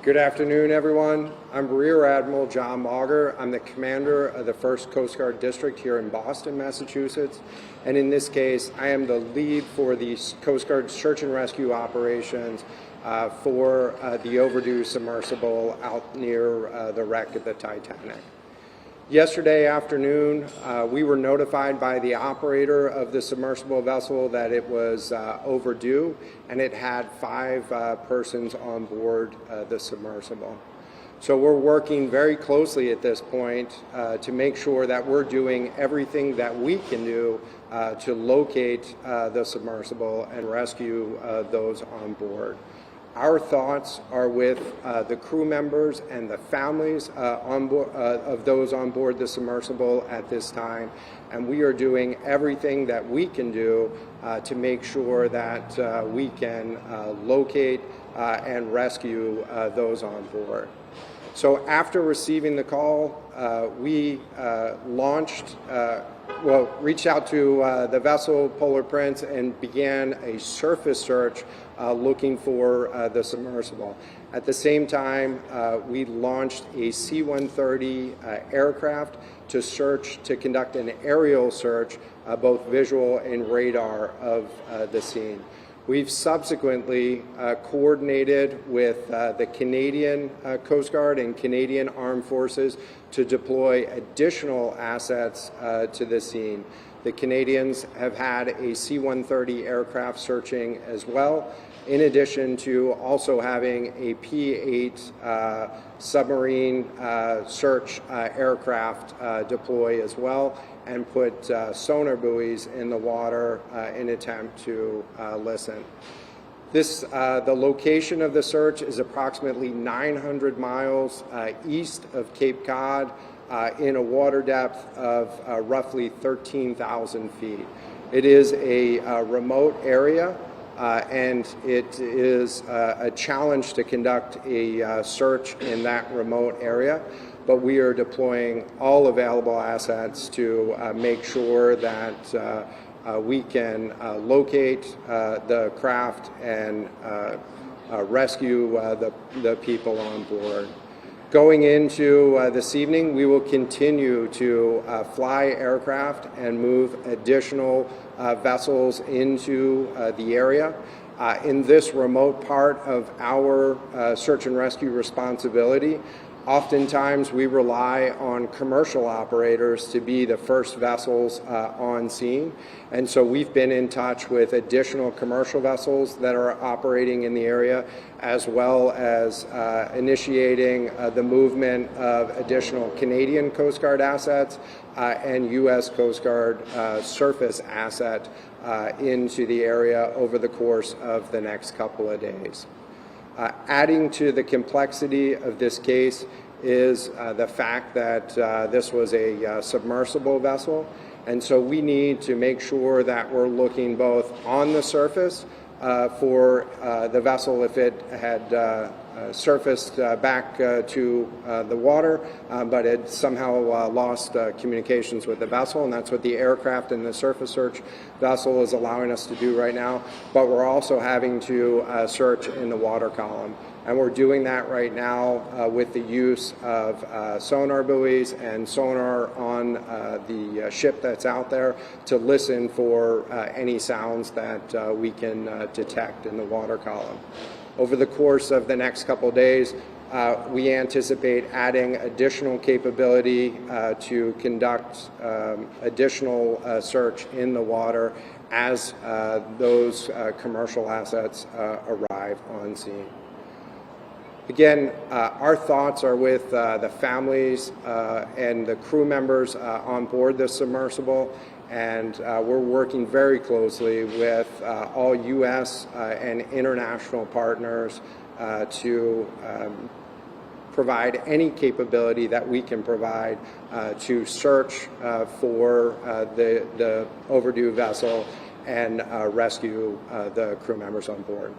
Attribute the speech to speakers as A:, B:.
A: Good afternoon, everyone. I'm Rear Admiral John Mauger. I'm the commander of the 1st Coast Guard District here in Boston, Massachusetts. And in this case, I am the lead for the Coast Guard search and rescue operations for the overdue submersible out near the wreck of the Titanic. Yesterday afternoon, we were notified by the operator of the submersible vessel that it was overdue, and it had 5 persons on board the submersible. So we're working very closely at this point to make sure that we're doing everything that we can do to locate the submersible and rescue those on board. Our thoughts are with the crew members and the families of those on board the submersible at this time, and we are doing everything that we can do to make sure that we can locate and rescue those on board. So after receiving the call, we reached out to the vessel Polar Prince and began a surface search looking for the submersible. At the same time, we launched a C-130 aircraft to conduct an aerial search, both visual and radar, of the scene. We've subsequently coordinated with the Canadian Coast Guard and Canadian Armed Forces to deploy additional assets to the scene. The Canadians have had a C-130 aircraft searching as well, in addition to also having a P-8 submarine search aircraft deploy as well, and put sonar buoys in the water in attempt to listen. The location of the search is approximately 900 miles east of Cape Cod in a water depth of roughly 13,000 feet. It is a remote area and it is a challenge to conduct a search in that remote area, but we are deploying all available assets to make sure that we can locate the craft and rescue the people on board. Going into this evening, we will continue to fly aircraft and move additional vessels into the area. In this remote part of our search and rescue responsibility, oftentimes we rely on commercial operators to be the first vessels on scene, and so we've been in touch with additional commercial vessels that are operating in the area, as well as initiating the movement of additional Canadian Coast Guard assets and U.S. Coast Guard surface asset into the area over the course of the next couple of days. Adding to the complexity of this case is the fact that this was a submersible vessel, and so we need to make sure that we're looking both on the surface for the vessel if it had surfaced back to the water, but had somehow lost communications with the vessel, and that's what the aircraft and the surface search vessel is allowing us to do right now. But we're also having to search in the water column, and we're doing that right now with the use of sonar buoys and sonar on the ship that's out there to listen for any sounds that we can detect in the water column. Over the course of the next couple of days, we anticipate adding additional capability to conduct additional search in the water as those commercial assets arrive on scene. Again, our thoughts are with the families and the crew members on board the submersible, and we're working very closely with all U.S. and international partners to provide any capability that we can provide to search for the overdue vessel and rescue the crew members on board.